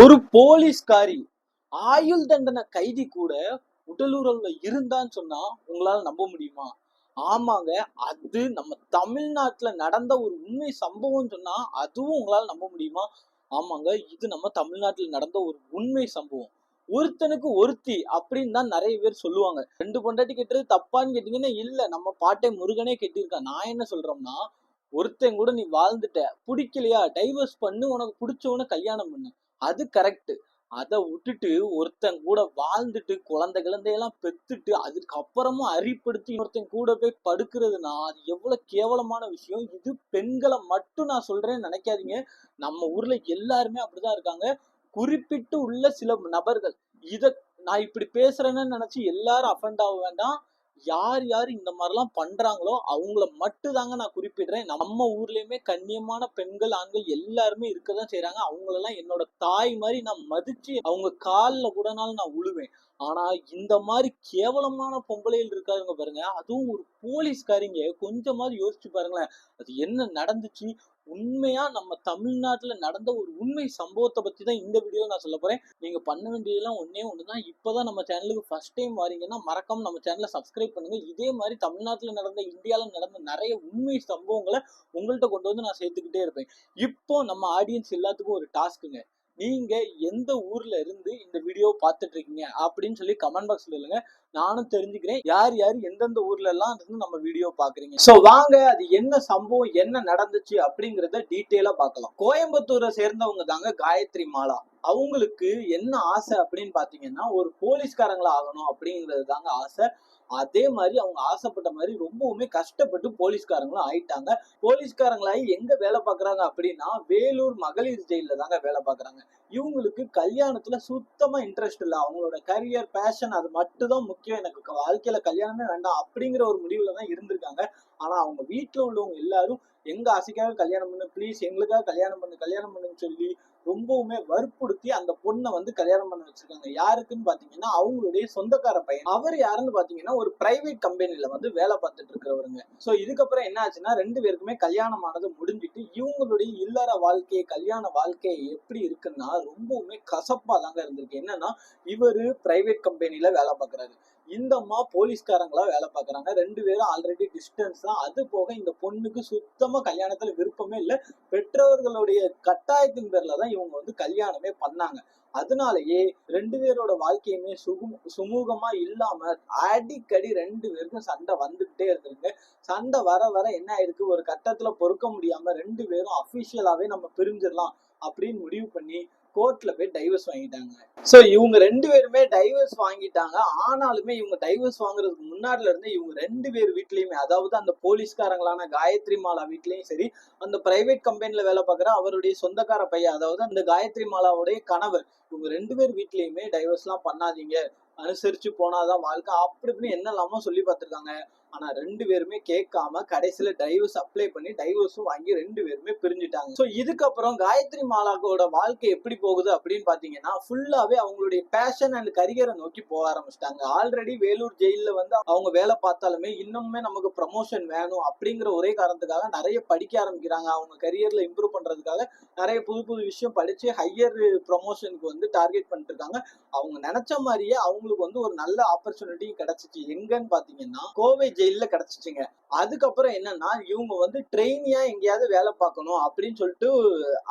ஒரு போலீஸ்காரி ஆயுள் தண்டனை கைதி கூட உடலுறவுல இருந்தான்னு சொன்னா உங்களால நம்ப முடியுமா? ஆமாங்க, அது நம்ம தமிழ்நாட்டுல நடந்த ஒரு உண்மை சம்பவம் சொன்னா அதுவும் உங்களால நம்ப முடியுமா? ஆமாங்க, இது நம்ம தமிழ்நாட்டுல நடந்த ஒரு உண்மை சம்பவம். ஒருத்தனுக்கு ஒருத்தி அப்படின்னு தான் நிறைய பேர் சொல்லுவாங்க. 2 பொண்டாட்டி கெட்டுறது தப்பான்னு கேட்டீங்கன்னா இல்ல, நம்ம பாட்டை முருகனே கெட்டியிருக்கான். நான் என்ன சொல்றோம்னா, ஒருத்தன் கூட நீ வாழ்ந்துட்ட, பிடிக்கலையா டைவர்ஸ் பண்ணு, உனக்கு பிடிச்சவன கல்யாணம் பண்ணு, அது கரெக்ட். அதை விட்டுட்டு ஒருத்தன் கூட வாழ்ந்துட்டு குழந்தை கிழந்தையெல்லாம் பெத்துட்டு அதுக்கப்புறமும் அரிப்படுத்தி ஒருத்தன் கூட போய் படுக்கிறதுனா அது எவ்வளவு கேவலமான விஷயம். இது பெண்களை மட்டும் நான் சொல்றேன்னு நினைக்காதீங்க, நம்ம ஊர்ல எல்லாருமே அப்படிதான் இருக்காங்க. குறிப்பிட்டு உள்ள சில நபர்கள். இத நான் இப்படி பேசுறேன்னு நினைச்சு எல்லாரும் அஃபெண்ட் ஆக வேண்டாம். யார் யார் இந்த மாதிரிலாம் பண்றாங்களோ அவங்கள மட்டும் தாங்க நான் குறிப்பிடுறேன். நம்ம ஊர்லயுமே கண்ணியமான பெண்கள் ஆண்கள் எல்லாருமே இருக்கதான் செய்யறாங்க. அவங்களெல்லாம் என்னோட தாய் மாதிரி நான் மதிச்சு அவங்க காலில் கூடனாலும் நான் உழுவேன். ஆனா இந்த மாதிரி கேவலமான பொம்பளைகள் இருக்காருங்க பாருங்க, அதுவும் ஒரு போலீஸ்காரிங்க. கொஞ்சமாவது யோசிச்சு பாருங்களேன், அது என்ன நடந்துச்சு. உண்மையா நம்ம தமிழ்நாட்டுல நடந்த ஒரு உண்மை சம்பவத்தை பத்தி தான் இந்த வீடியோ நான் சொல்ல போறேன். நீங்க பண்ண வேண்டியதெல்லாம் ஒன்னே ஒண்ணுதான். இப்பதான் நம்ம சேனலுக்கு ஃபர்ஸ்ட் டைம் வாரீங்கன்னா மறக்காம நம்ம சேனலை சப்ஸ்கிரைப் பண்ணுங்க. இதே மாதிரி தமிழ்நாட்டுல நடந்த இந்தியால நடந்த நிறைய உண்மை சம்பவங்களை உங்கள்கிட்ட கொண்டு வந்து நான் சேர்த்துக்கிட்டே இருப்பேன். இப்போ நம்ம ஆடியன்ஸ் எல்லாத்துக்கும் ஒரு டாஸ்க்குங்க. நீங்க எந்த ஊர்ல இருந்து இந்த வீடியோ பார்த்துட்டு இருக்கீங்க அப்படின்னு சொல்லி கமெண்ட் பாக்ஸ்ல சொல்லுங்க. நானும் தெரிஞ்சுக்கிறேன் யார் யார் எந்தெந்த ஊர்ல எல்லாம் இருந்து நம்ம வீடியோ பாக்குறீங்க. சோ வாங்க, அது என்ன சம்பவம் என்ன நடந்துச்சு அப்படிங்கறத டீட்டெயிலா பார்க்கலாம். கோயம்புத்தூரை சேர்ந்தவங்க தாங்க காயத்ரி மாலா. அவங்களுக்கு என்ன ஆசை அப்படின்னு பாத்தீங்கன்னா, ஒரு போலீஸ்காரங்களா ஆகணும் அப்படிங்கிறது தாங்க ஆசை. அதே மாதிரி அவங்க ஆசைப்பட்ட மாதிரி ரொம்பவுமே கஷ்டப்பட்டு போலீஸ்காரங்களும் ஆயிட்டாங்க. போலீஸ்காரங்களாகி எங்க வேலை பார்க்கறாங்க அப்படின்னா, வேலூர் மகளிர் ஜெயில தாங்க வேலை பார்க்கறாங்க. இவங்களுக்கு கல்யாணத்துல சுத்தமா இன்ட்ரெஸ்ட் இல்லை. அவங்களோட கரியர் பேஷன் அது மட்டும் தான் முக்கியம். எனக்கு வாழ்க்கையில கல்யாணமே வேண்டாம் அப்படிங்கிற ஒரு முடிவுல தான் இருந்திருக்காங்க. ஆனா அவங்க வீட்டுல உள்ளவங்க எல்லாரும் எங்க ஆசைக்காக கல்யாணம் பண்ணு, பிளீஸ் எங்களுக்காக கல்யாணம் பண்ணுன்னு சொல்லி ரொம்பவுமே வற்புறுத்தி அந்த பொண்ணை வந்து கல்யாணம் பண்ண வச்சிருக்காங்க. யாருக்குன்னு பாத்தீங்கன்னா அவங்களுடைய சொந்தக்கார பையன். அவர் யாருன்னு பாத்தீங்கன்னா ஒரு பிரைவேட் கம்பெனில வந்து வேலை பார்த்துட்டு இருக்கிறவருங்க. சோ இதுக்கப்புறம் என்ன ஆச்சுன்னா, 2 பேருக்குமே கல்யாணம் ஆனது முடிஞ்சிட்டு இவங்களுடைய இல்லற வாழ்க்கை கல்யாண வாழ்க்கை எப்படி இருக்குன்னா ரொம்பவுமே கசப்பா தாங்க இருந்திருக்கு. என்னன்னா, இவரு பிரைவேட் கம்பெனில வேலை பார்க்கறாரு, இந்த அம்மா போலீஸ்காரங்களா வேலை பார்க்கறாங்க. 2 பேரும் ஆல்ரெடி டிஸ்டன்ஸ் தான். அது போக இந்த பொண்ணுக்கு சுத்தமா கல்யாணத்துல விருப்பமே இல்லை. பெற்றோர்களுடைய கட்டாயத்தின் பேர்ல தான் இவங்க வந்து கல்யாணமே பண்ணாங்க. அதனாலயே 2 பேரோட வாழ்க்கையுமே சுமூகமா இல்லாம அடிக்கடி 2 பேருக்கும் சண்டை வந்துகிட்டே இருந்திருக்கு. சண்டை வர வர என்ன ஆயிருக்கு, ஒரு கட்டத்துல பொறுக்க முடியாம 2 பேரும் அபிஷியலாவே நம்ம பிரிஞ்சிடலாம் அப்படின்னு முடிவு பண்ணி கோர்ட்ல போய் டைவர்ஸ் வாங்கிட்டாங்க. சோ இவங்க 2 பேருமே டைவர்ஸ் வாங்கிட்டாங்க. ஆனாலுமே இவங்க டைவர்ஸ் வாங்குறதுக்கு முன்னாடில இருந்து இவங்க 2 பேர் வீட்லயுமே, அதாவது அந்த போலீஸ்காரங்களான காயத்ரி மாலா வீட்லயும் சரி, அந்த பிரைவேட் கம்பெனில வேலை பார்க்குற அவருடைய சொந்தக்கார பையன், அதாவது அந்த காயத்ரி மாலாவுடைய கணவர், இவங்க 2 பேர் வீட்லயுமே டைவர்ஸ் எல்லாம் பண்ணாதீங்க, அனுசரிச்சு போனாதான் வாழ்க்கை அப்படி இப்படின்னு என்னெல்லாமோ சொல்லி பார்த்திருக்காங்க. ஆனா 2 பேருமே கேட்காம கடைசியில டைவர்ஸ் அப்ளை பண்ணி டைவர்ஸும் வாங்கி 2 பேருமே பிரிஞ்சுட்டாங்க. சோ இதுக்கப்புறம் காயத்ரி மாலாவோட வாழ்க்கை எப்படி போகுது அப்படின்னு பாத்தீங்கன்னா, ஃபுல்லாவே அவங்களுடைய பேஷன் அண்ட் கரியரை நோக்கி போக ஆரம்பிச்சிட்டாங்க. ஆல்ரெடி வேலூர் ஜெயில வந்து அவங்க வேலை பார்த்தாலுமே இன்னுமே நமக்கு ப்ரமோஷன் வேணும் அப்படிங்கிற ஒரே காரணத்துக்காக நிறைய படிக்க ஆரம்பிக்கிறாங்க. அவங்க கரியர்ல இம்ப்ரூவ் பண்றதுக்காக நிறைய புது புது விஷயம் படிச்சு ஹையர் ப்ரமோஷனுக்கு வந்து டார்கெட் பண்ணிட்டு இருக்காங்க. அவங்க நினைச்ச மாதிரியே அவங்களுக்கு வந்து ஒரு நல்ல ஆப்பர்ச்சுனிட்டி கிடைச்சிச்சு. எங்கன்னு பாத்தீங்கன்னா கோவை ஜெயில கிடைச்சிச்சுங்க. அதுக்கப்புறம் என்னன்னா, இவங்க வந்து ட்ரெயினியா எங்கேயாவது வேலை பார்க்கணும் அப்படின்னு சொல்லிட்டு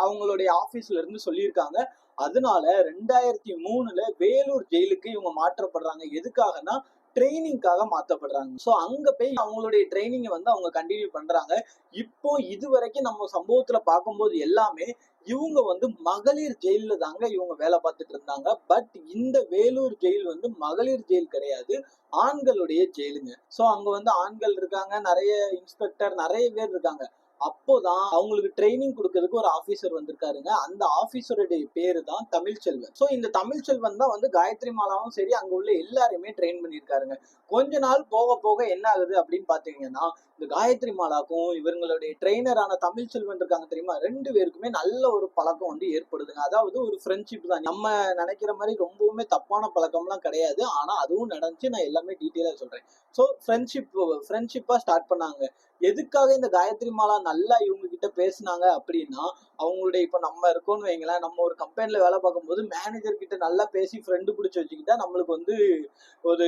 அவங்களுடைய ஆபீஸ்ல இருந்து சொல்லியிருக்காங்க. அதனால 2003ல வேலூர் ஜெயிலுக்கு இவங்க மாற்றப்படுறாங்க. எதுக்காகனா ட்ரைனிங்காக மாற்றப்படுறாங்க. ஸோ அங்க போய் அவங்களுடைய ட்ரைனிங்கை வந்து அவங்க கண்டினியூ பண்றாங்க. இப்போ இது வரைக்கும் நம்ம சம்பவத்துல பார்க்கும்போது எல்லாமே இவங்க வந்து மகளிர் ஜெயில தாங்க இவங்க வேலை பார்த்துட்டு இருந்தாங்க. பட் இந்த வேலூர் ஜெயில் வந்து மகளிர் ஜெயில் கிடையாது, ஆண்களுடைய ஜெயிலுங்க. ஸோ அங்க வந்து ஆண்கள் இருக்காங்க, நிறைய இன்ஸ்பெக்டர் நிறைய பேர் இருக்காங்க. அப்போதான் அவங்களுக்கு ட்ரைனிங் கொடுக்கறதுக்கு ஒரு ஆபீசர் வந்திருக்காருங்க. அந்த ஆபீசருடைய பேரு தான் தமிழ்ச்செல்வன். சோ இந்த தமிழ்ச்செல்வன் தான் வந்து காயத்ரி மாலாவும் சரி அங்க உள்ள எல்லாருமே ட்ரெயின் பண்ணியிருக்காருங்க. கொஞ்ச நாள் போக போக என்ன ஆகுது அப்படின்னு பாத்தீங்கன்னா, இந்த காயத்ரி மாலாக்கும் இவங்களுடைய ட்ரெயினரான தமிழ்ச்செல்வன் இருக்காங்க தெரியுமா, 2 பேருக்குமே நல்ல ஒரு பழக்கம் வந்து ஏற்படுதுங்க. அதாவது ஒரு ஃப்ரெண்ட்ஷிப் தான். நம்ம நினைக்கிற மாதிரி ரொம்பவுமே தப்பான பழக்கம்லாம் கிடையாது. ஆனா அதுவும் நடந்துச்சு, நான் எல்லாமே டீட்டெயிலா சொல்றேன். ஸோ ஃப்ரெண்ட்ஷிப்பா ஸ்டார்ட் பண்ணாங்க. எதுக்காக இந்த காயத்ரி மாலா நல்லா இவங்க கிட்ட பேசுனாங்க அப்படின்னா, அவங்களுடைய இப்ப நம்ம இருக்கோம்னு வைங்களேன், நம்ம ஒரு கம்பெனில வேலை பார்க்கும்போது மேனேஜர் கிட்ட நல்லா பேசி ஃப்ரெண்டு பிடிச்சி வச்சுக்கிட்டா நம்மளுக்கு வந்து ஒரு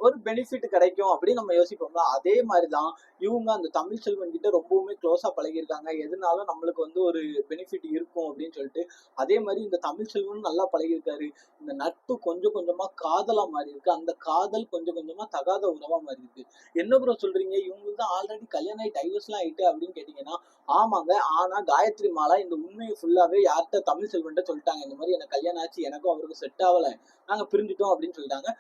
ஒரு பெனிஃபிட் கிடைக்கும் அப்படின்னு நம்ம யோசிப்போம்ல. அதே மாதிரிதான் இவங்க அந்த தமிழ் செல்வன் கிட்ட ரொம்பவுமே க்ளோஸா பழகியிருக்காங்க. எதுனாலும் நம்மளுக்கு வந்து ஒரு பெனிஃபிட் இருக்கும் அப்படின்னு சொல்லிட்டு. அதே மாதிரி இந்த தமிழ் செல்வனும் நல்லா பழகியிருக்காரு. இந்த நட்பு கொஞ்சம் கொஞ்சமா காதலா மாறி இருக்கு. அந்த காதல் கொஞ்சம் கொஞ்சமா தகாத உறவா மாறி இருக்கு. என்ன ப்ரோ சொல்றீங்க? இவங்களுக்கு தான் ஆல்ரெடி கல்யாணம் ஆகி டைவர்ஸ்லாம் ஆயிட்டு அப்படின்னு கேட்டீங்கன்னா, ஆமாங்க. ஆனா காயத்ரி மாலா இந்த உண்மையை ஃபுல்லாவே யார்கிட்ட தமிழ் செல்வன்ட்ட சொல்லிட்டாங்க. இந்த மாதிரி எனக்கு கல்யாணம் ஆச்சு, எனக்கும் அவருக்கும் செட் ஆகல, நாங்க பிரிஞ்சுட்டோம் அப்படின்னு சொல்லிட்டாங்க.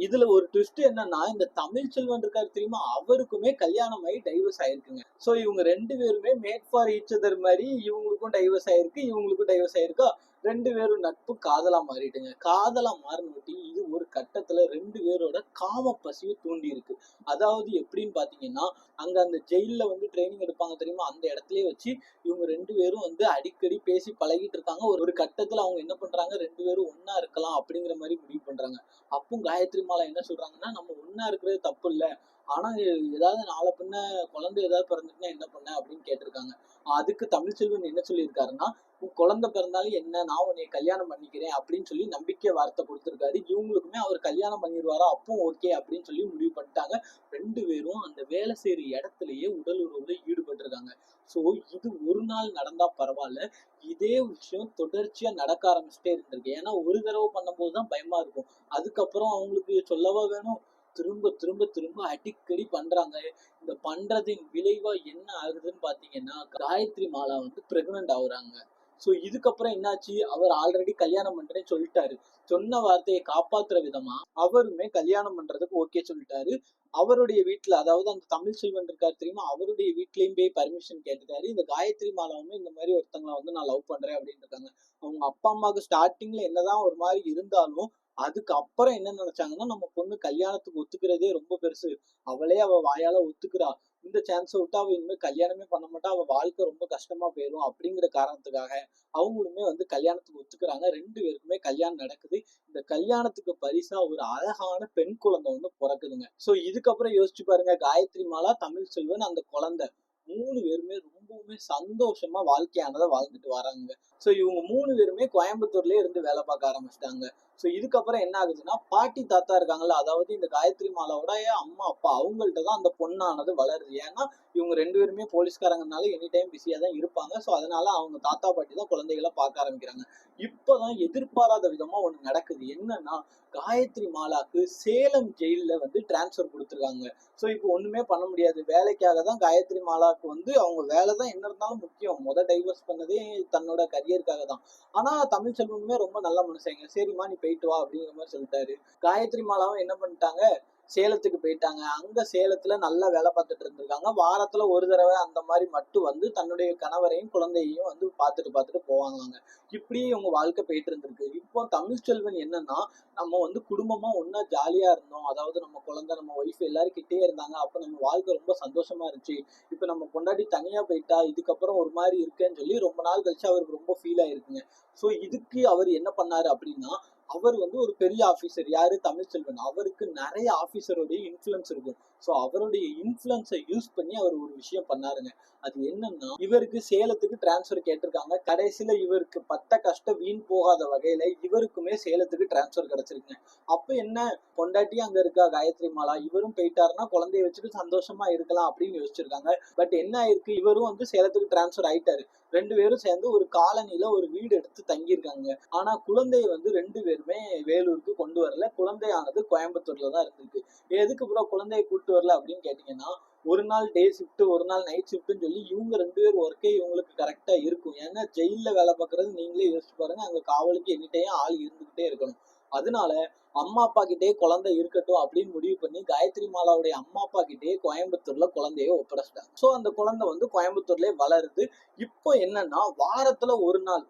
இதுல ஒரு ட்விஸ்ட் என்னன்னா, இந்த தமிழ் செல்வன் இருக்காரு தெரியுமா, அவருக்குமே கல்யாணம் ஆகி டைவர்ஸ் ஆயிருக்குங்க. சோ இவங்க 2 பேருமே மேட் ஃபார் ஈச் அதர் மாதிரி, இவங்களுக்கும் டைவர்ஸ் ஆயிருக்கு, இவங்களுக்கும் டைவர்ஸ் ஆயிருக்கா. 2 பேரும் நட்பு காதலா மாறிட்டுங்க. காதலா மாறினொட்டி இது ஒரு கட்டத்துல 2 பேரோட காம பசியை தூண்டி இருக்கு. அதாவது எப்படின்னு பாத்தீங்கன்னா, அங்க அந்த ஜெயில்ல வந்து ட்ரைனிங் எடுப்பாங்க தெரியுமா, அந்த இடத்துலயே வச்சு இவங்க 2 பேரும் வந்து அடிக்கடி பேசி பழகிட்டு இருக்காங்க. ஒரு கட்டத்துல அவங்க என்ன பண்றாங்க, 2 பேரும் ஒன்னா இருக்கலாம் அப்படிங்கிற மாதிரி முடிவு பண்றாங்க. அப்பவும் காயத்ரி மாலா என்ன சொல்றாங்கன்னா, நம்ம ஒன்னா இருக்கிறது தப்பு இல்ல, ஆனா ஏதாவது நாளை பின்ன குழந்தை ஏதாவது பிறந்துட்டுனா என்ன பண்ண அப்படின்னு கேட்டிருக்காங்க. அதுக்கு தமிழ்ச்செல்வன் என்ன சொல்லியிருக்காருன்னா, உன் குழந்தை பிறந்தாலும் என்ன, நான் உன்னை கல்யாணம் பண்ணிக்கிறேன் அப்படின்னு சொல்லி நம்பிக்கை வார்த்தை கொடுத்திருக்காரு. இவங்களுக்குமே அவர் கல்யாணம் பண்ணிடுவாரா, அப்பவும் ஓகே அப்படின்னு சொல்லி முடிவு பண்ணிட்டாங்க. 2 பேரும் அந்த வேலை செய்யற இடத்துலயே உடல் உறவுல ஈடுபட்டிருக்காங்க. சோ இது ஒரு நாள் நடந்தா பரவாயில்ல, இதே விஷயம் தொடர்ச்சியா நடக்க ஆரம்பிச்சுட்டே இருந்திருக்கு. ஏன்னா ஒரு தடவை பண்ணும்போதுதான் பயமா இருக்கும். அதுக்கப்புறம் அவங்களுக்கு சொல்லவா வேணும், திரும்ப திரும்ப திரும்ப அடிக்கடி பண்றாங்க. இந்த பண்றதின் விளைவா என்ன ஆகுதுன்னு பாத்தீங்கன்னா, காயத்ரி மாலா வந்து பிரெக்னன்ட் ஆகுறாங்க. சோ இதுக்கப்புறம் என்னாச்சு, அவர் ஆல்ரெடி கல்யாணம் பண்றேன்னு சொல்லிட்டாரு. சொன்ன வார்த்தையை காப்பாத்துற விதமா அவருமே கல்யாணம் பண்றதுக்கு ஓகே சொல்லிட்டாரு. அவருடைய வீட்டுல, அதாவது அந்த தமிழ் செல்வன் இருக்காரு தெரியுமா, அவருடைய வீட்லயும் போய் பர்மிஷன் கேட்டுட்டாரு. இந்த காயத்ரி மாலாவுமே இந்த மாதிரி ஒருத்தங்களை வந்து நான் லவ் பண்றேன் அப்படின்னு இருக்காங்க. அவங்க அப்பா அம்மாவுக்கு ஸ்டார்டிங்ல என்னதான் ஒரு மாதிரி இருந்தாலும், அதுக்கப்புறம் என்ன நினைச்சாங்கன்னா, நம்ம பொண்ணு கல்யாணத்துக்கு ஒத்துக்கிறதே ரொம்ப பெருசு, அவளே அவ வாயால ஒத்துக்கிறா, இந்த சான்ஸை விட்டு அவ இனிமே கல்யாணமே பண்ண மாட்டா, அவ வாழ்க்கை ரொம்ப கஷ்டமா போயிடும் அப்படிங்கிற காரணத்துக்காக அவங்களுமே வந்து கல்யாணத்துக்கு ஒத்துக்கிறாங்க. 2 பேருக்குமே கல்யாணம் நடக்குது. இந்த கல்யாணத்துக்கு பரிசா ஒரு அழகான பெண் குழந்தை வந்து பிறக்குதுங்க. சோ இதுக்கப்புறம் யோசிச்சு பாருங்க, காயத்ரி மாலா, தமிழ் செல்வன், அந்த குழந்தை 3 பேருமே ரொம்பவுமே சந்தோஷமா வாழ்க்கையானதை வாழ்ந்துட்டு வராங்க. சோ இவங்க 3 பேருமே கோயம்புத்தூர்லயே இருந்து வேலை பார்க்க ஆரம்பிச்சிட்டாங்க. சோ இதுக்கப்புறம் என்ன ஆகுதுன்னா, பாட்டி தாத்தா இருக்காங்கல்ல, அதாவது இந்த காயத்ரி மாலாவோட அம்மா அப்பா, அவங்கள்ட்ட தான் அந்த பொண்ணானது வளருது. ஏன்னா இவங்க 2 பேருமே போலீஸ்காரங்கனால எனி டைம் பிஸியா தான் இருப்பாங்க. சோ அதனால அவங்க தாத்தா பாட்டி தான் குழந்தைகளை பார்க்க ஆரம்பிக்கிறாங்க. இப்பதான் எதிர்பாராத விதமா ஒண்ணு நடக்குது. என்னன்னா, காயத்ரி மாலாக்கு சேலம் ஜெயில்ல வந்து டிரான்ஸ்பர் கொடுத்துருக்காங்க. சோ இப்போ ஒண்ணுமே பண்ண முடியாது. வேலைக்காக தான் காயத்ரி மாலாக்கு வந்து, அவங்க வேலை தான் என்ன இருந்தாலும் முக்கியம். டைவர்ஸ் பண்ணதே தன்னோட கரியருக்காக தான். ஆனா தமிழ் செல்வனுமே ரொம்ப நல்ல மனுஷங்க. சரிம்மா நீ போயிட்டு வா அப்படிங்கிற மாதிரி சொல்லிட்டாரு. காயத்ரி மாலாவும் என்ன பண்ணிட்டாங்க, சேலத்துக்கு போயிட்டாங்க. அங்க சேலத்துல நல்லா வேலை பார்த்துட்டு இருந்திருக்காங்க. வாரத்துல ஒரு தடவை அந்த மாதிரி மட்டும் வந்து தன்னுடைய கணவரையும் குழந்தையையும் வந்து பார்த்துட்டு போவாங்களாங்க. இப்படியே இவங்க வாழ்க்கை போயிட்டு இருந்திருக்கு. இப்போ தமிழ்ச்செல்வன் என்னன்னா, நம்ம வந்து குடும்பமா ஒன்னா ஜாலியா இருந்தோம், அதாவது நம்ம குழந்தை நம்ம ஒய்ஃப் எல்லாரும் கிட்டே இருந்தாங்க, அப்ப நம்ம வாழ்க்கை ரொம்ப சந்தோஷமா இருந்துச்சு. இப்ப நம்ம பொண்டாட்டி தனியா போயிட்டா, இதுக்கப்புறம் ஒரு மாதிரி இருக்கேன்னு சொல்லி ரொம்ப நாள் கழிச்சு அவருக்கு ரொம்ப ஃபீல் ஆயிருக்குங்க. சோ இதுக்கு அவர் என்ன பண்ணாரு அப்படின்னா, அவர் வந்து ஒரு பெரிய ஆபீசர். யாரு, தமிழ்ச்செல்வன். அவருக்கு நிறைய ஆபீசருடைய இன்ஃபுளுன்ஸ் இருக்கும். சோ அவருடைய இன்ஃபுளுன்ஸை யூஸ் பண்ணி அவர் ஒரு விஷயம் பண்ணாருங்க. அது என்னன்னா, இவருக்கு சேலத்துக்கு டிரான்ஸ்பர் கேட்டிருக்காங்க. கடைசியில இவருக்கு பட்ட கஷ்டம் வீண் போகாத வகையில இவருக்குமே சேலத்துக்கு டிரான்ஸ்பர் கிடைச்சிருக்குங்க. அப்ப என்ன, பொண்டாட்டி அங்க இருக்கா காயத்ரி மாலா, இவரும் போயிட்டாருன்னா குழந்தைய வச்சுட்டு சந்தோஷமா இருக்கலாம் அப்படின்னு யோசிச்சிருக்காங்க. பட் என்ன ஆயிருக்கு, இவரும் வந்து சேலத்துக்கு டிரான்ஸ்பர் ஆயிட்டாரு. 2 பேரும் சேர்ந்து ஒரு காலனில ஒரு வீடு எடுத்து தங்கியிருக்காங்க. ஆனா குழந்தைய வந்து 2 பேருமே வேலூருக்கு கொண்டு வரல. குழந்தையானது கோயம்புத்தூர்ல தான் இருந்திருக்கு. எதுக்கு ப்ரோ குழந்தைய கூட்டு வரல அப்படின்னு கேட்டீங்கன்னா, ஒரு நாள் டே ஷிஃப்ட், ஒரு நாள் நைட் ஷிஃப்ட்னு சொல்லி இவங்க 2 பேர் ஒர்க்கே இவங்களுக்கு கரெக்டா இருக்கும். ஏன்னா ஜெயில்ல வேலை பார்க்கறது நீங்களே யோசிச்சு பாருங்க, அங்க காவலுக்கு எனி டைம் ஆள் இருந்துகிட்டே இருக்கணும். அதனால அம்மா அப்பா கிட்டே குழந்தை இருக்கட்டும் அப்படின்னு முடிவு பண்ணி காயத்ரி மாலாவுடைய அம்மா அப்பா கிட்டே கோயம்புத்தூர்ல குழந்தைய ஒப்படைச்சிட்டாங்க. சோ அந்த குழந்தை வந்து கோயம்புத்தூர்லயே வளருது. இப்போ என்னன்னா, வாரத்துல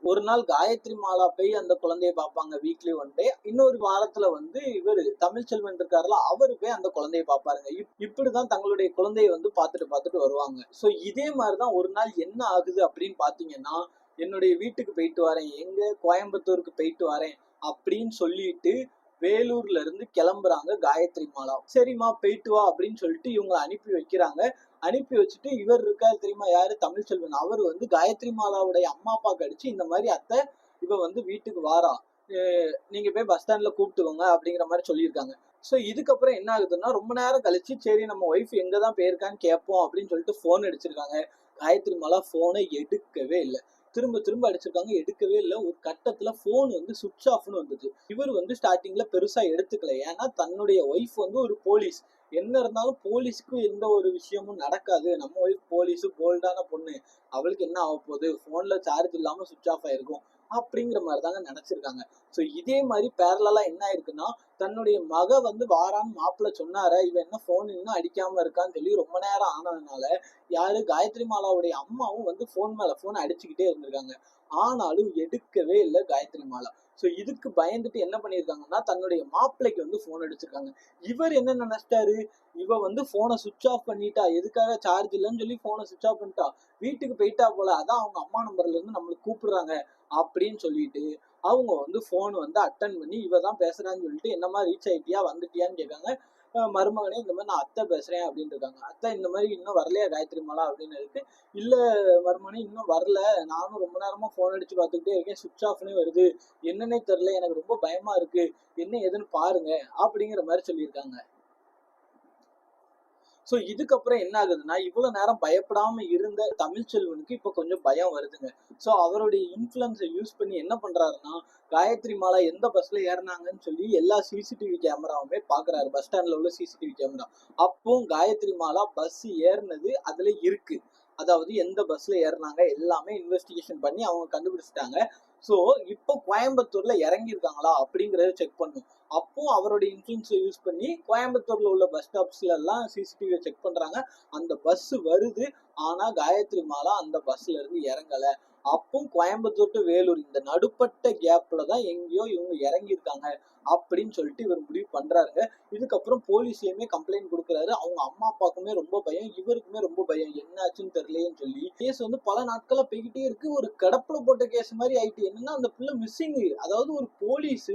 ஒரு நாள் காயத்ரி மாலா போய் அந்த குழந்தைய பார்ப்பாங்க, வீக்லி ஒன் டே. இன்னொரு வாரத்துல வந்து இவரு தமிழ்ச்செல்வன் இருக்காருல, அவரு போய் அந்த குழந்தைய பார்ப்பாருங்க. இப்படிதான் தங்களுடைய குழந்தைய வந்து பார்த்துட்டு வருவாங்க. சோ இதே மாதிரிதான் ஒரு நாள் என்ன ஆகுது அப்படின்னு பாத்தீங்கன்னா, என்னுடைய வீட்டுக்கு போயிட்டு வரேன், எங்க கோயம்புத்தூருக்கு போயிட்டு வரேன் அப்படின்னு சொல்லிட்டு வேலூர்ல இருந்து கிளம்புறாங்க காயத்ரி மாலா. சரிம்மா போயிட்டு வா அப்படின்னு சொல்லிட்டு இவங்களை அனுப்பி வைக்கிறாங்க. அனுப்பி வச்சுட்டு இவர் இருக்காரு தெரியுமா, யாரு, தமிழ்ச்செல்வன். அவர் வந்து காயத்ரி மாலாவுடைய அம்மா அப்பாவுக்கு அடிச்சு இந்த மாதிரி அத்தை இவ வந்து வீட்டுக்கு வாரா, நீங்க போய் பஸ் ஸ்டாண்ட்ல கூப்பிட்டு வாங்க அப்படிங்கிற மாதிரி சொல்லியிருக்காங்க. ஸோ இதுக்கப்புறம் என்ன ஆகுதுன்னா, ரொம்ப நேரம் கழிச்சு சரி நம்ம ஒய்ஃப் எங்கதான் போயிருக்கான்னு கேட்போம் அப்படின்னு சொல்லிட்டு போன் அடிச்சிருக்காங்க. காயத்ரி மாலா போனை எடுக்கவே இல்லை. திரும்ப திரும்ப அடிச்சிருக்காங்க, எடுக்கவே இல்லை. ஒரு கட்டத்துல போன் வந்து சுவிட்ச் ஆஃப்னு வந்தது. இவர் வந்து ஸ்டார்டிங்ல பெருசா எடுத்துக்கல, ஏன்னா தன்னுடைய ஒய்ஃப் வந்து ஒரு போலீஸ். என்ன இருந்தாலும் போலீஸ்க்கு எந்த ஒரு விஷயமும் நடக்காது, நம்ம ஒய்ஃப் போலீஸ், போல்டான பொண்ணு, அவளுக்கு என்ன ஆக போகுது, போன்ல சார்ஜ் இல்லாம சுவிட்ச் ஆஃப் ஆயிருக்கும் அப்படிங்கிற மாதிரி தாங்க நினைச்சிருக்காங்க. ஸோ இதே மாதிரி பேரலா என்ன ஆயிருக்குன்னா, தன்னுடைய மக வந்து வாரான்னு மாப்பிள்ள சொன்னார, இவன் என்ன போன் இன்னும் அடிக்காம இருக்கான்னு சொல்லி ரொம்ப நேரம் ஆனதுனால யாரு, காயத்ரி மாலாவுடைய அம்மாவும் வந்து போன் மேல போன் அடிச்சுக்கிட்டே இருந்திருக்காங்க. ஆனாலும் எடுக்கவே இல்லை காயத்ரி மாலா. ஸோ இதுக்கு பயந்துட்டு என்ன பண்ணியிருக்காங்கன்னா, தன்னுடைய மாப்பிள்ளைக்கு வந்து போன் அடிச்சிருக்காங்க. இவர் என்ன நினைச்சிட்டாரு, இவ வந்து போனை சுவிட்ச் ஆஃப் பண்ணிட்டா, எதுக்காக சார்ஜ் இல்லைன்னு சொல்லி போனை சுவிட்ச் ஆஃப் பண்ணிட்டா, வீட்டுக்கு போயிட்டா போல, அதான் அவங்க அம்மா நம்பர்ல இருந்து நம்மளுக்கு கூப்பிடுறாங்க அப்படின்னு சொல்லிட்டு அவங்க வந்து போன் வந்து அட்டன் பண்ணி இவ தான் பேசுறான்னு சொல்லிட்டு, என்னமா ரீச் ஆயிட்டியா, வந்துட்டியான்னு கேட்காங்க. மருமகனே இந்த மாதிரி நான் அத்தை பேசுறேன் அப்படின்னு இருக்காங்க. அத்தை இந்த மாதிரி இன்னும் வரலையா காயத்ரி மாலா அப்படின்னு இருக்கு. இல்ல மருமகனே இன்னும் வரல, நானும் ரொம்ப நேரமா போன் அடிச்சு பார்த்துக்கிட்டே இருக்கேன், சுவிட்ச் ஆஃப்னே வருது, என்னன்னே தெரியல, எனக்கு ரொம்ப பயமா இருக்கு, என்ன ஏதுன்னு பாருங்க அப்படிங்கிற மாதிரி சொல்லியிருக்காங்க. ஸோ இதுக்கப்புறம் என்ன ஆகுதுன்னா, இவ்வளவு நேரம் பயப்படாம இருந்த தமிழ்ச்செல்வனுக்கு இப்ப கொஞ்சம் பயம் வருதுங்க. ஸோ அவருடைய இன்ஃபுளுன்ஸை யூஸ் பண்ணி என்ன பண்றாருன்னா, காயத்ரி மாலா எந்த பஸ்ல ஏறினாங்கன்னு சொல்லி எல்லா சிசிடிவி கேமராவுமே பாக்குறாரு, பஸ் ஸ்டாண்ட்ல உள்ள சிசிடிவி கேமரா. அப்போ காயத்ரி மாலா பஸ் ஏறினது அதுல இருக்கு. அதாவது எந்த பஸ்ல ஏறினாங்க எல்லாமே இன்வெஸ்டிகேஷன் பண்ணி அவங்க கண்டுபிடிச்சிட்டாங்க. ஸோ இப்போ கோயம்புத்தூர்ல இறங்கியிருக்காங்களா அப்படிங்கறத செக் பண்ணும். அப்போ அவருடைய இன்ஃபுளுன்ஸை யூஸ் பண்ணி கோயம்புத்தூர்ல உள்ள பஸ் ஸ்டாப்ஸ்ல எல்லாம் சிசிடிவியை செக் பண்றாங்க. அந்த பஸ் வருது, ஆனா காயத்ரி மாலா அந்த பஸ்ல இருந்து இறங்கல. அப்போ கோயம்புத்தூர் டு வேலூர் இந்த நடுப்பட்ட கேப்ல தான் எங்கேயோ இவங்க இறங்கியிருக்காங்க அப்படின்னு சொல்லிட்டு இவர் முடிவு பண்றாருங்க. இதுக்கப்புறம் போலீஸ்லயுமே கம்ப்ளைண்ட் கொடுக்குறாரு. அவங்க அம்மா அப்பாக்குமே ரொம்ப பயம், இவருக்குமே ரொம்ப பயம், என்னாச்சுன்னு தெரியலையேன்னு சொல்லி கேஸ் வந்து பல நாட்களா போய்கிட்டே இருக்கு. ஒரு கடப்புல போட்ட கேஸ் மாதிரி ஆயிட்டு. என்னன்னா, அந்த பிள்ளை மிஸ்ஸிங். அதாவது ஒரு போலீஸ்,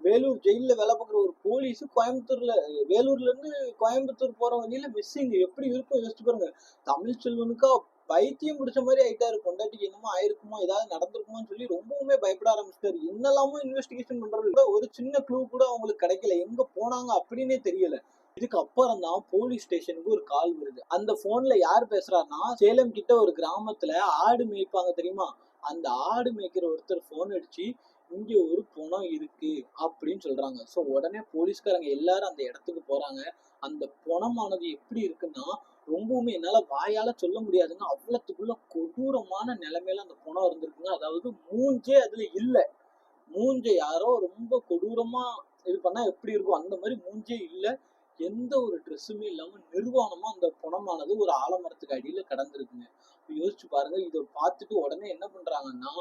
வேலூர் ஜெயில வேலை பார்க்குற ஒரு போலீஸ் கோயம்புத்தூர்ல, வேலூர்ல இருந்து கோயம்புத்தூர் போற வழியில மிஸ்ஸிங். எப்படி இருக்கும் யோசிச்சு பாருங்க. தமிழ்ச்செல்வனுக்கா பைத்தியம் பிடிச்ச மாதிரி ஆயிட்டாரு. பொண்டாட்டிக்கு என்னமோ ஆயிருக்குமோ, ஏதாவது நடந்திருக்குமோன்னு சொல்லி ரொம்பவுமே பயப்பட ஆரம்பிச்சிட்டாரு. என்னெல்லாமோ இன்வெஸ்டிகேஷன் பண்றது கூட ஒரு சின்ன க்ளூ கூட அவங்களுக்கு கிடைக்கல, எங்க போனாங்க அப்படின்னே தெரியல. இதுக்கு அப்புறம் தான் போலீஸ் ஸ்டேஷனுக்கு ஒரு கால் வருது. அந்த போன்ல யார் பேசுறாருன்னா, சேலம் கிட்ட ஒரு கிராமத்துல ஆடு மேய்ப்பாங்க தெரியுமா, அந்த ஆடு மேய்க்கிற ஒருத்தர் போன் அடிச்சு இங்க ஒரு பொணம் இருக்கு அப்படின்னு சொல்றாங்க. ஸோ உடனே போலீஸ்காரங்க எல்லாரும் அந்த இடத்துக்கு போறாங்க. அந்த பொணமானது எப்படி இருக்குன்னா, ரொம்பவுமே என்னால வாயால சொல்ல முடியாதுங்க, அவ்வளத்துக்குள்ள கொடூரமான நிலைமையில அந்த பொணம் இருந்திருக்குங்க. அதாவது மூஞ்சே அதுல இல்ல. மூஞ்ச யாரோ ரொம்ப கொடூரமா இது பண்ணா எப்படி இருக்கும் அந்த மாதிரி மூஞ்சே இல்ல. எந்த ஒரு ட்ரெஸ்ஸுமே இல்லாம நிர்வாணமா அந்த பொணமானது ஒரு ஆலமரத்துக்கு அடியில கிடந்திருக்குங்க. யோசிச்சு பாருங்க. இதை பார்த்துட்டு உடனே என்ன பண்றாங்கன்னா,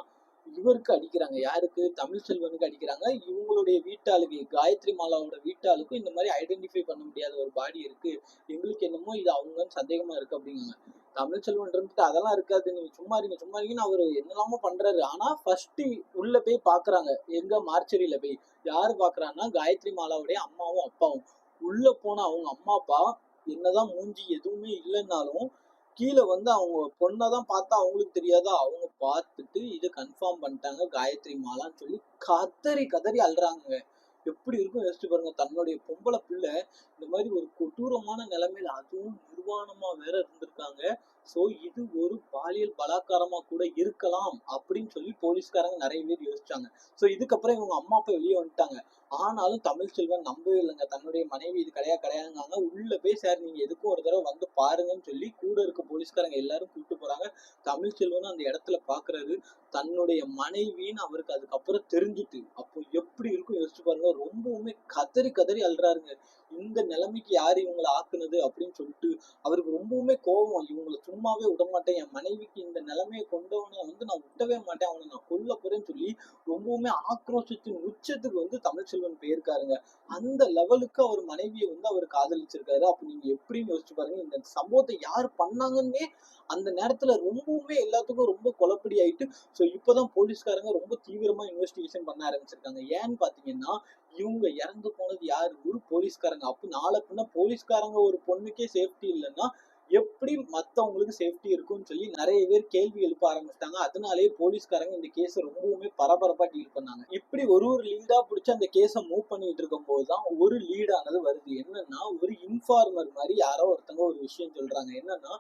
இவருக்கு அடிக்கிறாங்க. யாருக்கு, தமிழ்ச்செல்வனுக்கு அடிக்கிறாங்க. இவங்களுடைய வீட்டாளுக்கு, காயத்ரி மாலாவோட வீட்டாளுக்கும் இந்த மாதிரி ஐடென்டிஃபை பண்ண முடியாத ஒரு பாடி இருக்கு, எங்களுக்கு என்னமோ இது அவங்கன்னு சந்தேகமா இருக்கு அப்படிங்காங்க. தமிழ்ச்செல்வன் இருந்துட்டு அதெல்லாம் இருக்காது, நீங்க சும்மா இருங்க சும்மா இருங்கன்னு அவரு என்னெல்லாமோ பண்றாரு. ஆனா ஃபர்ஸ்ட் உள்ள போய் பாக்குறாங்க, எங்க மார்ச்சரியில போய் யாரு பாக்குறாங்கன்னா, காயத்ரி மாலாவுடைய அம்மாவும் அப்பாவும். உள்ள போன அவங்க அம்மா அப்பா என்னதான் மூஞ்சி எதுவுமே இல்லைன்னாலும் கீழே வந்து அவங்க பொண்ணதான் பார்த்தா அவங்களுக்கு தெரியாதா, அவங்க பார்த்துட்டு இதை கன்ஃபார்ம் பண்ணிட்டாங்க காயத்ரி மாலான்னு சொல்லி கதறி கதறி அழுறாங்க. எப்படி இருக்கும் யோசிச்சு பாருங்க. தன்னுடைய பொம்பளை பிள்ளை இந்த மாதிரி ஒரு கொடூரமான நிலைமையில, அதுவும் நிர்வாணமா வேற இருந்திருக்காங்க. சோ இது ஒரு பாலியல் பலாத்காரமா கூட இருக்கலாம் அப்படின்னு சொல்லி போலீஸ்காரங்க நிறைய பேர் யோசிச்சாங்க. சோ இதுக்கப்புறம் இவங்க அம்மா அப்பா வெளியே வந்துட்டாங்க. ஆனாலும் தமிழ்ச்செல்வன் நம்பவே இல்லைங்க, தன்னுடைய மனைவி இது கிடையாதுங்காங்க. உள்ள போய் சார் நீங்க எதுக்கும் ஒரு தடவை வந்து பாருங்கன்னு சொல்லி கூட இருக்க போலீஸ்காரங்க எல்லாரும் கூப்பிட்டு போறாங்க. தமிழ்ச்செல்வனும் அந்த இடத்துல பாக்குறாரு, தன்னுடைய மனைவின்னு அவருக்கு அதுக்கப்புறம் தெரிஞ்சுட்டு. அப்போ எப்படி இருக்கும் யோசிச்சு பாருங்க. ரொம்பவுமே கதறி கதறி அழுறாருங்க. இந்த நிலைமைக்கு யாரு இவங்களை ஆக்குனது அப்படின்னு சொல்லிட்டு அவருக்கு ரொம்பவுமே கோபம். இவங்களை சும்மாவே விட மாட்டேன், என் மனைவிக்கு இந்த நிலைமையை கொண்டவனை வந்து நான் விட்டவே மாட்டேன், அவனை நான் கொல்ல போறேன்னு சொல்லி ரொம்பவுமே ஆக்ரோஷத்தின் உச்சத்துக்கு வந்து தமிழ்ச்செல்வன் போயிருக்காருங்க. அந்த லெவலுக்கு அவர் மனைவியை வந்து அவர் காதலிச்சிருக்காரு. அப்ப நீங்க எப்படின்னு யோசிச்சு பாருங்க. இந்த சம்பவத்தை யார் பண்ணாங்கன்னே அந்த நேரத்துல ரொம்பவுமே எல்லாத்துக்கும் ரொம்ப குழப்படி ஆயிட்டு. ஸோ இப்பதான் போலீஸ்காரங்க ரொம்ப தீவிரமா இன்வெஸ்டிகேஷன் பண்ண ஆரம்பிச்சிருக்காங்க. ஏன்னு பாத்தீங்கன்னா இவங்க இறந்து போனது யாரு? ஒரு போலீஸ்காரங்க. அப்ப நாளை பின்ன போலீஸ்காரங்க ஒரு பொண்ணுக்கே சேஃப்டி இல்லைன்னா எப்படி மத்தவங்களுக்கு சேஃப்டி இருக்கும்னு சொல்லி நிறைய பேர் கேள்வி எழுப்ப ஆரம்பிச்சிட்டாங்க. அதனாலேயே போலீஸ்காரங்க இந்த கேஸை ரொம்பவுமே பரபரப்பா டீல் பண்ணாங்க. இப்படி ஒரு லீடா பிடிச்சி அந்த கேஸை மூவ் பண்ணிட்டு இருக்கும் போதுதான் ஒரு லீடானது வருது. என்னன்னா ஒரு இன்ஃபார்மர் மாதிரி யாரோ ஒருத்தங்க ஒரு விஷயம் சொல்றாங்க. என்னன்னா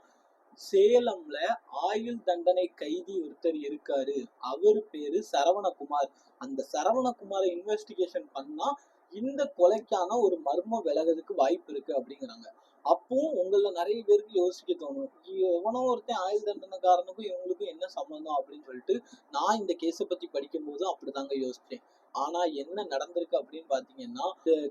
சேலம்ல ஆயுள் தண்டனை கைதி ஒருத்தர் இருக்காரு. அவரு பேரு சரவணகுமார். அந்த சரவணகுமாரை இன்வெஸ்டிகேஷன் பண்ணா இந்த கொலைக்கான ஒரு மர்மம் விலகிறதுக்கு வாய்ப்பு இருக்கு அப்படிங்கிறாங்க. அப்போ உங்கள நிறைய பேருக்கு யோசிக்க தோணும், எவனோ ஒருத்தன் ஆயுள் தண்டனைக்காரனுக்கும் இவங்களுக்கும் என்ன சம்பந்தம் அப்படின்னு சொல்லிட்டு. நான் இந்த கேஸை பத்தி படிக்கும் போது அப்படிதாங்க யோசிச்சேன். ஆனா என்ன நடந்திருக்கு அப்படின்னு பாத்தீங்கன்னா,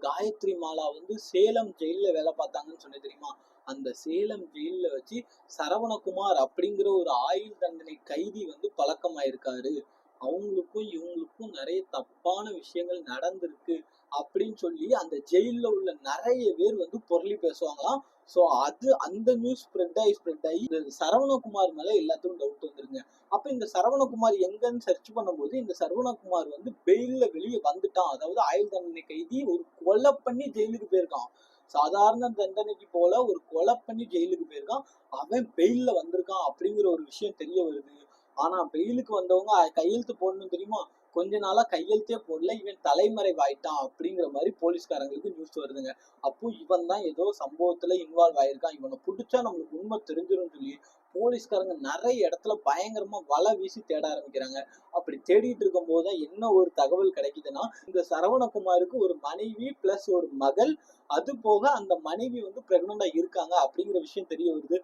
காயத்ரி மாலா வந்து சேலம் ஜெயில வேலை பார்த்தாங்கன்னு சொன்னது தெரியுமா? அந்த சேலம் ஜெயில வச்சு சரவணகுமார் அப்படிங்கிற ஒரு ஆயுள் தண்டனை கைதி வந்து பழக்கமாயிருக்காரு. அவங்களுக்கும் இவங்களுக்கும் நிறைய தப்பான விஷயங்கள் நடந்திருக்கு அப்படின்னு சொல்லி அந்த ஜெயில உள்ள நிறைய பேர் வந்து பொருளி பேசுவாங்களாம். ஸோ அது அந்த நியூஸ் ஸ்ப்ரெட் ஆகி இந்த சரவணகுமார் மேல எல்லாத்துக்கும் டவுட் வந்துருங்க. அப்ப இந்த சரவணகுமார் எங்கன்னு சர்ச் பண்ணும்போது இந்த சரவணகுமார் வந்து பெயில்ல வெளியே வந்துட்டான். அதாவது ஆயுள் தண்டனை கைதி ஒரு கொலை பண்ணி ஜெயிலுக்கு போயிருக்கான். சாதாரண தண்டனைக்கு போல ஒரு கொலை பண்ணி ஜெயிலுக்கு போயிருக்கான். அவன் பெயில்ல வந்திருக்கான் அப்படிங்கிற ஒரு விஷயம் தெரிய வருது. ஆனா பெயிலுக்கு வந்தவங்க கையெழுத்து போடணும் தெரியுமா? கொஞ்ச நாளா கையெழுத்தே போடல. இவன் தலைமறைவாயிட்டான் அப்படிங்கிற மாதிரி போலீஸ்காரங்களுக்கு நியூஸ் வருதுங்க. அப்போ இவன் தான் ஏதோ சம்பவத்துல இன்வால்வ் ஆயிருக்கான், இவனை பிடிச்சா நம்மளுக்கு உண்மை தெரிஞ்சிடும் சொல்லி போலீஸ்காரங்க நிறைய இடத்துல பயங்கரமா வலை வீசி தேட ஆரம்பிக்கிறாங்க. அப்படி தேடிட்டு இருக்கும் போதுதான் என்ன ஒரு தகவல் கிடைக்குதுன்னா, இந்த சரவணகுமாருக்கு ஒரு மனைவி பிளஸ் ஒரு மகள், அது போக அந்த மனைவி வந்து பிரெக்னண்டா இருக்காங்க அப்படிங்கிற விஷயம் தெரிய வருது.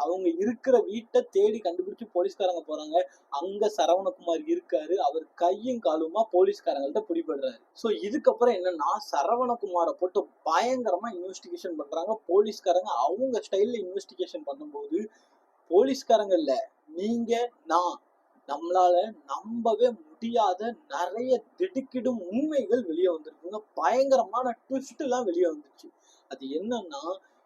அவங்க இருக்கிற வீட்டை தேடி கண்டுபிடிச்சு போலீஸ்காரங்க போறாங்க. அங்க சரவணகுமார் இருக்காரு. அவர் கையும் காலுமா போலீஸ்காரங்கள்ட்ட பிடிபடுறாரு. சோ இதுக்கப்புறம் என்னன்னா சரவணகுமாரை போட்டு பயங்கரமா இன்வெஸ்டிகேஷன் பண்றாங்க போலீஸ்காரங்க. அவங்க ஸ்டைல்ல இன்வெஸ்டிகேஷன் பண்ணும்போது போலீஸ்காரங்க இல்ல, நீங்க நான் நம்மளால நம்பவே முடியாத நிறைய திடுக்கிடும் உண்மைகள் வெளியே வந்திருக்குங்க. பயங்கரமான ட்விஸ்ட் எல்லாம் வெளியே வந்துச்சு. அது என்னன்னா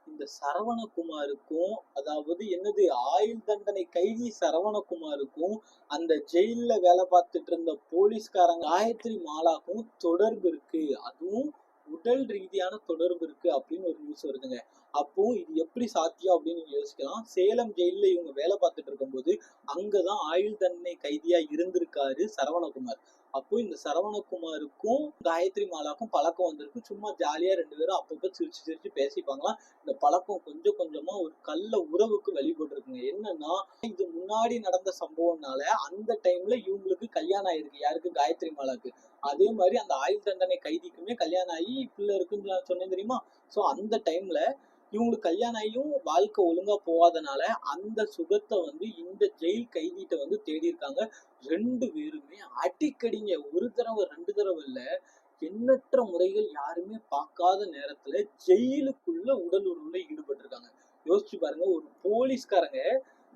இந்த சரவணகுமாருக்கும், அதாவது என்னது ஆயுள் தண்டனை கைதி சரவணகுமாருக்கும் அந்த ஜெயில வேலை பார்த்துட்டு இருந்த போலீஸ்காரங்க காயத்ரி மாலாக்கும் தொடர்பு இருக்கு. அதுவும் உடல் ரீதியான தொடர்பு இருக்கு அப்படின்னு ஒரு நியூஸ் வருதுங்க. அப்போ இது எப்படி சாத்தியம் அப்படின்னு நீங்க யோசிக்கலாம். சேலம் ஜெயில இவங்க வேலை பார்த்துட்டு இருக்கும்போது அங்கதான் ஆயுள் தண்டனை கைதியா இருந்திருக்காரு சரவணகுமார். அப்போ இந்த சரவணகுமாருக்கும் காயத்ரி மாலாக்கும் பழக்கம் வந்திருக்கு. சும்மா ஜாலியா ரெண்டு பேரும் அப்பப்ப சிரிச்சு சிரிச்சு பேசிப்பாங்களாம். இந்த பழக்கம் கொஞ்சம் கொஞ்சமா ஒரு கள்ள உறவுக்கு வழிபட்டுருக்குங்க. என்னன்னா இது முன்னாடி நடந்த சம்பவம்னால அந்த டைம்ல இவங்களுக்கு கல்யாணம் ஆயிருக்கு. யாருக்கு? காயத்ரி மாலாக்கு. அதே மாதிரி அந்த ஆயுள் தண்டனை கைதிக்குமே கல்யாணம் ஆகி பிள்ளை இருக்குன்னு சொன்னேன் தெரியுமா? சோ அந்த டைம்ல இவங்களுக்கு கல்யாணம் ஆகியும் வாழ்க்கை ஒழுங்கா போகாதனால அந்த சுகத்தை வந்து இந்த ஜெயில் கைதிட்ட வந்து தேடி இருக்காங்க. ரெண்டு பேருமே அடிக்கடிங்க, ஒரு தடவை ரெண்டு தடவை இல்ல, எண்ணற்ற முறைகள் யாருமே பார்க்காத நேரத்துல ஜெயிலுக்குள்ள உடல் உறவுல ஈடுபட்டிருக்காங்க. யோசிச்சு பாருங்க, ஒரு போலீஸ்காரங்க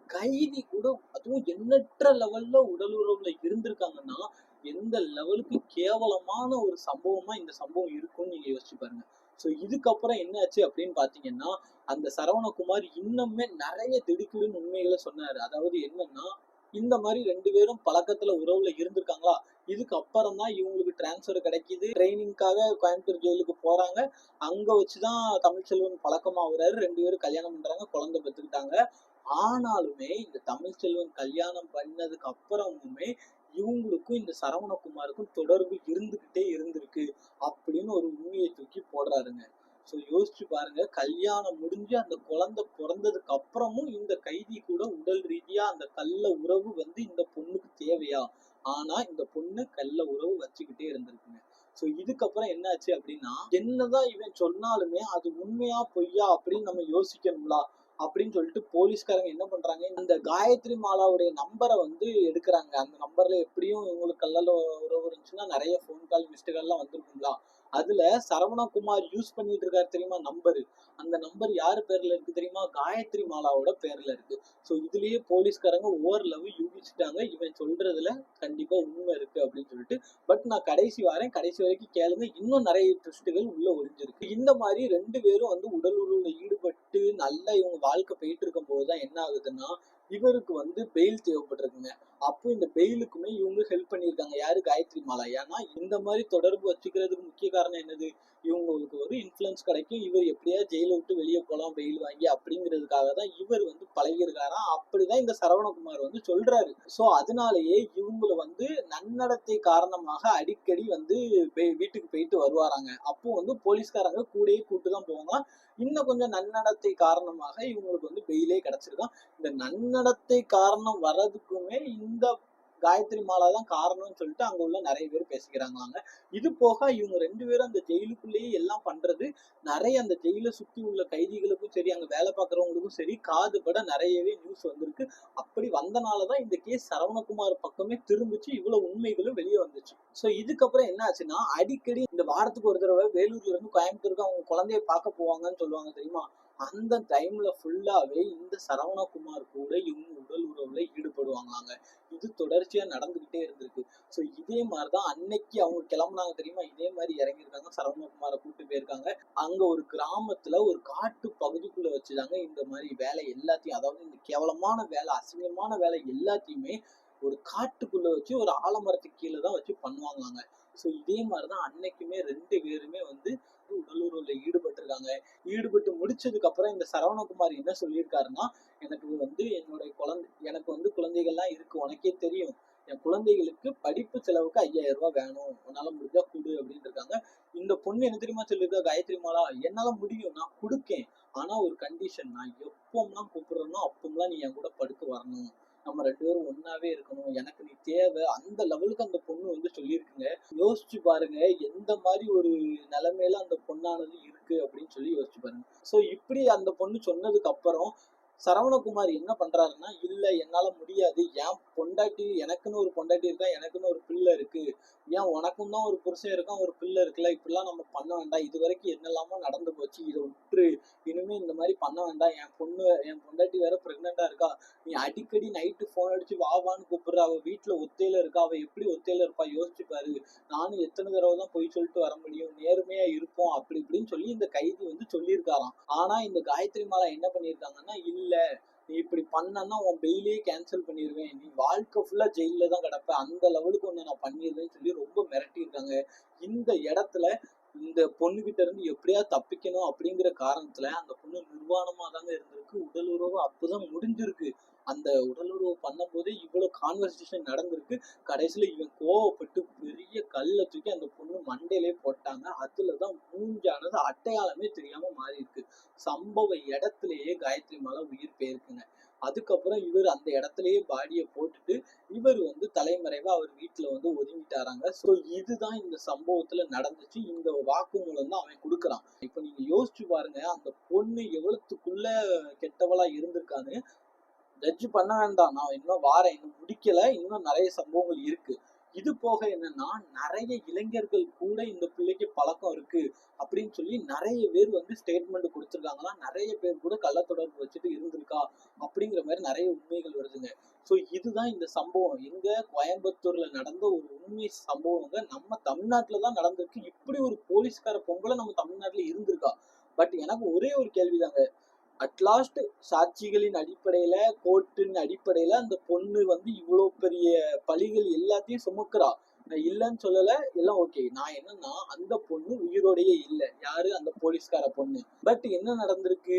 கைதி கூட அதுவும் எண்ணற்ற லெவல்ல உடல் உறவுல இருந்திருக்காங்கன்னா எந்த லெவலுக்கு கேவலமான ஒரு சம்பவமா இந்த சம்பவம் இருக்கும்னு நீங்க யோசிச்சு பாருங்க. ஸோ இதுக்கப்புறம் என்ன ஆச்சு அப்படின்னு பாத்தீங்கன்னா, அந்த சரவணகுமார் இன்னுமே நிறைய திடுக்கிடும் உண்மைகளை சொன்னாரு. அதாவது என்னன்னா, இந்த மாதிரி ரெண்டு பேரும் பழக்கத்துல உறவுல இருந்திருக்காங்களா, இதுக்கு அப்புறம் தான் இவங்களுக்கு டிரான்ஸ்ஃபர் கிடைக்குது, ட்ரைனிங்காக கோயம்புத்தூர் ஜெயிலுக்கு போறாங்க. அங்க வச்சுதான் தமிழ்ச்செல்வன் பழக்கமாகறாரு. ரெண்டு பேரும் கல்யாணம் பண்றாங்க, குழந்தை பெற்றுக்கிட்டாங்க. ஆனாலுமே இந்த தமிழ்ச்செல்வன் கல்யாணம் பண்ணதுக்கு அப்புறமுமே இவங்களுக்கும் இந்த சரவணகுமாருக்கும் தொடர்பு இருந்துகிட்டே இருந்திருக்கு அப்படின்னு ஒரு உண்மையை தூக்கி போடுறாருங்க. ஸோ யோசிச்சு பாருங்க, கல்யாணம் முடிஞ்சு அந்த குழந்தை பிறந்ததுக்கு அப்புறமும் இந்த கைதி கூட உடல் ரீதியா அந்த கள்ள உறவு வந்து இந்த பொண்ணுக்கு தேவையா? ஆனா இந்த பொண்ணு கள்ள உறவு வச்சுக்கிட்டே இருந்திருக்குங்க. ஸோ இதுக்கப்புறம் என்னாச்சு அப்படின்னா, என்னதான் இவன் சொன்னாலுமே அது உண்மையா பொய்யா அப்படின்னு நம்ம யோசிக்கணும்ல அப்படின்னு சொல்லிட்டு போலீஸ்காரங்க என்ன பண்றாங்க, இந்த காயத்ரி மாலாவுடைய நம்பரை வந்து எடுக்கிறாங்க. அந்த நம்பர்ல எப்படியும் இவங்களுக்கு கள்ள உறவு இருந்துச்சுன்னா நிறைய ஃபோன் கால் மிஸ்டு கால்லாம் வந்திருக்குங்களா. அதுல சரவணகுமார் யூஸ் பண்ணிட்டு இருக்காரு தெரியுமா நம்பரு, அந்த நம்பர் யாரு பேர்ல இருக்கு தெரியுமா? காயத்ரி மாலாவோட பேர்ல இருக்கு. சோ இதுலயே போலீஸ்காரங்க ஓரளவு யூகிச்சுட்டாங்க இவன் சொல்றதுல கண்டிப்பா உண்மை இருக்கு அப்படின்னு சொல்லிட்டு. பட் நான் கடைசி வாரேன், கடைசி வரைக்கும் கேளுங்க, இன்னும் நிறைய ட்விஸ்டுகள் உள்ள ஒளிஞ்சிருக்கு. இந்த மாதிரி 2 பேரும் வந்து உடல் உறவுல ஈடுபட்டு நல்லா இவங்க வாழ்க்கை போயிட்டு இருக்கும் போதுதான் என்ன ஆகுதுன்னா, இவருக்கு வந்து பெயில் தேவைப்பட்டிருக்குங்க. அப்போ இந்த பெயிலுக்குமே இவங்க ஹெல்ப் பண்ணியிருக்காங்க. யாரு? காயத்ரி மாலா. ஏன்னா இந்த மாதிரி தொடர்பு வச்சுக்கிறதுக்கு முக்கிய காரணம் என்னது? இவங்களுக்கு ஒரு இன்ஃப்ளூயன்ஸ் கிடைக்கும், இவர் எப்படியா ஜெயிலை விட்டு வெளியே போகலாம் பெயில் வாங்கி அப்படிங்கிறதுக்காக தான் இவர் வந்து பழகியிருக்காராம். அப்படிதான் இந்த சரவணகுமார் வந்து சொல்றாரு. ஸோ அதனாலேயே இவங்களை வந்து நன்னடத்தை காரணமாக அடிக்கடி வந்து வீட்டுக்கு போயிட்டு வருவாராங்க. அப்போ வந்து போலீஸ்காரங்க கூடயே கூட்டு தான் போவாங்க. இன்னும் கொஞ்சம் நன்னடத்தை காரணமாக இவங்களுக்கு வந்து பெயிலே கிடைச்சிருக்கான். இந்த நன்னடத்தை காரணம் வர்றதுக்குமே இந்த காயத்ரி மாலா தான் காரணம்னு சொல்லிட்டு அங்க உள்ள நிறைய பேர் பேசிக்கிறாங்களாங்க. இது போக இவங்க 2 பேரும் அந்த ஜெயிலுக்குள்ளேயே எல்லாம் பண்றது நிறைய அந்த ஜெயிலை சுத்தி உள்ள கைதிகளுக்கும் சரி, அங்க வேலை பார்க்கறவங்களுக்கும் சரி காது பட நிறையவே நியூஸ் வந்திருக்கு. அப்படி வந்தனாலதான் இந்த கேஸ் சரவணகுமார் பக்கமே திரும்பிச்சு, இவ்வளவு உண்மைகளும் வெளியே வந்துச்சு. சோ இதுக்கப்புறம் என்ன ஆச்சுன்னா, அடிக்கடி இந்த வாரத்துக்கு ஒரு தடவை வேலூர்ல இருந்து கோயம்புத்தூருக்கு அவங்க குழந்தைய பார்க்க போவாங்கன்னு சொல்லுவாங்க தெரியுமா? அந்த டைம்ல ஃபுல்லாவே இந்த சரவணகுமார் கூட இவங்க உடல் உறவுல ஈடுபடுவாங்களாங்க. இது தொடர்ச்சியா நடந்துகிட்டே இருந்திருக்கு. சோ இதே மாதிரிதான் அன்னைக்கு அவங்க கிளம்புனாங்க தெரியுமா? இதே மாதிரி இறங்கியிருக்காங்க, சரவணகுமாரை கூட்டு போயிருக்காங்க. அங்க ஒரு கிராமத்துல ஒரு காட்டு பகுதிக்குள்ள வச்சுதாங்க இந்த மாதிரி வேலை எல்லாத்தையும், அதாவது இந்த கேவலமான வேலை, அசிங்கமான வேலை எல்லாத்தையுமே ஒரு காட்டுக்குள்ள வச்சு ஒரு ஆலமரத்துக்கு கீழே தான் வச்சு பண்ணுவாங்களாங்க. சோ இதே மாதிரிதான் அன்னைக்குமே 2 பேருமே வந்து உடலுறவுல ஈடுபட்டிருக்காங்க. ஈடுபட்டு முடிச்சதுக்கு அப்புறம் இந்த சரவணகுமார் என்ன சொல்லியிருக்காருன்னா, எனக்கு வந்து எனக்கு வந்து குழந்தைகள்லாம் இருக்கு, உனக்கே தெரியும். என் குழந்தைகளுக்கு படிப்பு செலவுக்கு 5000 ரூபாய் வேணும், உன்னால முடிஞ்சா குடு அப்படின்னு இருக்காங்க. இந்த பொண்ணு என்ன தெரியுமா சொல்லியிருக்கா காயத்ரி மாலா? என்னால முடியும், நான் கொடுக்கேன். ஆனா ஒரு கண்டிஷன், நான் எப்போம்லாம் கூப்பிடுறேனோ அப்போம்லாம் நீ என் கூட படுக்க வரணும், நம்ம 2 பேரும் ஒன்னாவே இருக்கணும், எனக்கு நீ தேவை. அந்த லெவலுக்கு அந்த பொண்ணு வந்து சொல்லியிருக்குங்க. யோசிச்சு பாருங்க எந்த மாதிரி ஒரு நிலைமையில அந்த பொண்ணானது இருக்கு அப்படின்னு சொல்லி யோசிச்சு பாருங்க. சோ இப்படி அந்த பொண்ணு சொன்னதுக்கு அப்புறம் சரவணகுமார் என்ன பண்றாருன்னா, இல்ல என்னால முடியாது, என் பொண்டாட்டி, எனக்குன்னு ஒரு பொண்டாட்டி இருக்கா, எனக்குன்னு ஒரு பிள்ளை இருக்கு, ஏன் உனக்கும் தான் ஒரு புருஷன் இருக்கான், ஒரு பிள்ளை இருக்குல்ல, இப்படிலாம் நம்ம பண்ண வேண்டாம், இது வரைக்கும் என்னெல்லாமோ நடந்து போச்சு, இதை விட்டுரு, இனிமே இந்த மாதிரி பண்ண வேண்டாம், என் பொண்டாட்டி வேற பிரெக்னெண்டா இருக்கா, நீ அடிக்கடி நைட்டு போன் அடிச்சு வான்னு கூப்பிடுற, அவ வீட்டுல ஒத்தையில இருக்கா, அவ எப்படி ஒத்தையில இருப்பா யோசிச்சு பாரு, நானும் எத்தனை தடவை தான் போய் சொல்லிட்டு வர முடியும், நேர்மையா இருப்போம் அப்படி இப்படின்னு சொல்லி இந்த கைதி வந்து சொல்லியிருக்காராம். ஆனா இந்த காயத்ரி மாலா என்ன பண்ணியிருக்காங்கன்னா, இல்ல நீ இப்படி பண்ணனா உன் பெயிலே கேன்சல் பண்ணிடுவேன், நீ வாழ்க்கை ஃபுல்லா ஜெயில தான் கிடப்ப, அந்த லெவலுக்கு ஒண்ணு நான் பண்ணிடுவேன்னு சொல்லி ரொம்ப மிரட்டியிருக்காங்க. இந்த இடத்துல இந்த பொண்ணுகிட்ட இருந்து எப்படியா தப்பிக்கணும் அப்படிங்கிற காரணத்துல அந்த பொண்ணு நிர்வாணமா தாங்க இருந்திருக்கு. உடல் உறவு அப்பதான் முடிஞ்சிருக்கு. அந்த உடல் உறவு பண்ணும் போதே இவ்வளவு கான்வர்சேஷன் நடந்திருக்கு. கடைசியில இவன் கோவப்பட்டு பெரிய கல்லை தூக்கி அந்த பொண்ணு மண்டையிலே போட்டாங்க. அதுலதான் மூஞ்சானது அடையாளமே தெரியாம மாறி இருக்கு. சம்பவ இடத்திலேயே காயத்ரி மாலா உயிர் போயிருக்குங்க. அதுக்கப்புறம் இவர் அந்த இடத்துலயே பாடியை போட்டுட்டு இவர் வந்து தலைமறைவா அவர் வீட்டுல வந்து ஒதுங்கிட்டாராங்க. சோ இதுதான் இந்த சம்பவத்துல நடந்துச்சு. இந்த வாக்குமூலம் தான் அவன் கொடுக்குறான். இப்ப நீங்க யோசிச்சு பாருங்க, அந்த பொண்ணு எவ்வளவுக்குள்ள கெட்டவளா இருந்திருக்கான்னு. ஜட்ஜ் பண்ண வேண்டாம், நான் இன்னும் வாரேன், இன்னும் முடிக்கல, இன்னும் நிறைய சம்பவங்கள் இருக்கு. இது போக என்னன்னா, நிறைய இளைஞர்கள் கூட இந்த பிள்ளைக்கு பழக்கம் இருக்கு அப்படின்னு சொல்லி நிறைய பேர் வந்து ஸ்டேட்மெண்ட் கொடுத்துருக்காங்களா, நிறைய பேர் கூட கள்ள தொடர்பு வச்சுட்டு இருந்திருக்கா அப்படிங்கிற மாதிரி நிறைய உண்மைகள் வருதுங்க. ஸோ இதுதான் இந்த சம்பவம் எங்க கோயம்புத்தூர்ல நடந்த ஒரு உண்மை சம்பவங்க. நம்ம தமிழ்நாட்டுல தான் நடந்திருக்கு. இப்படி ஒரு போலீஸ்கார பொம்பளை நம்ம தமிழ்நாட்டுல இருந்திருக்கா? பட் எனக்கு ஒரே ஒரு கேள்விதாங்க, அட்லாஸ்ட் சாட்சிகளின் அடிப்படையில, கோர்ட்டின் அடிப்படையில அந்த பொண்ணு வந்து இவ்வளவு பெரிய பழிகள் எல்லாத்தையும் சுமக்குறா, நான் இல்லைன்னு சொல்லல, எல்லாம் ஓகே. நான் என்னன்னா, அந்த பொண்ணு உயிரோடையே இல்லை. யாரு? அந்த போலீஸ்கார பொண்ணு. பட் என்ன நடந்திருக்கு?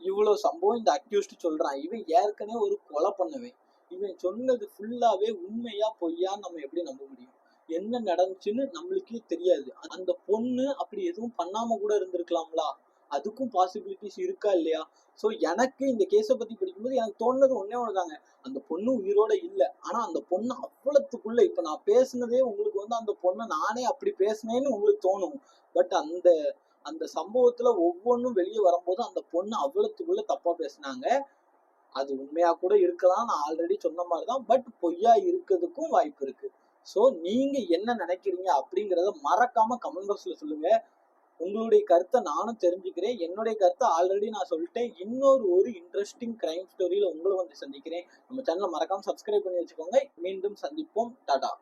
இவ்வளவு சம்பவம் இந்த அக்யூஸ்ட் சொல்றான். இவன் ஏற்கனவே ஒரு கொலை பண்ணவன். இவன் சொன்னது ஃபுல்லாவே உண்மையா பொய்யான்னு நம்ம எப்படி நம்ப முடியும்? என்ன நடந்துச்சுன்னு நம்மளுக்கே தெரியாது. அந்த பொண்ணு அப்படி எதுவும் பண்ணாம கூட இருந்திருக்கலாம்ல, அதுக்கும் பாசிபிலிட்டிஸ் இருக்கா இல்லையா? சோ எனக்கு இந்த கேஸை பத்தி படிக்கும்போது எனக்கு தோணுனது ஒன்னே ஒண்ணுதாங்க, அந்த பொண்ணு உயிரோட இல்ல, ஆனா அந்த பொண்ணு அவ்வளத்துக்குள்ள, இப்ப நான் பேசுனதே உங்களுக்கு வந்து அந்த பொண்ணை நானே அப்படி பேசினேன்னு உங்களுக்கு தோணும். பட் அந்த அந்த சம்பவத்துல ஒவ்வொன்றும் வெளியே வரும்போது அந்த பொண்ணு அவ்வளத்துக்குள்ள தப்பா பேசினாங்க. அது உண்மையா கூட இருக்கலாம், நான் ஆல்ரெடி சொன்ன மாதிரிதான். பட் பொய்யா இருக்கிறதுக்கும் வாய்ப்பு இருக்கு. ஸோ நீங்க என்ன நினைக்கிறீங்க அப்படிங்கிறத மறக்காம கமெண்ட் பாக்ஸ்ல சொல்லுங்க. உங்களுடைய கருத்தை நானும் தெரிஞ்சுக்கிறேன். என்னுடைய கருத்தை ஆல்ரெடி நான் சொல்லிட்டேன். ஒரு இன்ட்ரெஸ்டிங் கிரைம் ஸ்டோரியில உங்களை வந்து சந்திக்கிறேன். நம்ம சேனலை மறக்காம சப்ஸ்கிரைப் பண்ணி வச்சுக்கோங்க. மீண்டும் சந்திப்போம். டாடா.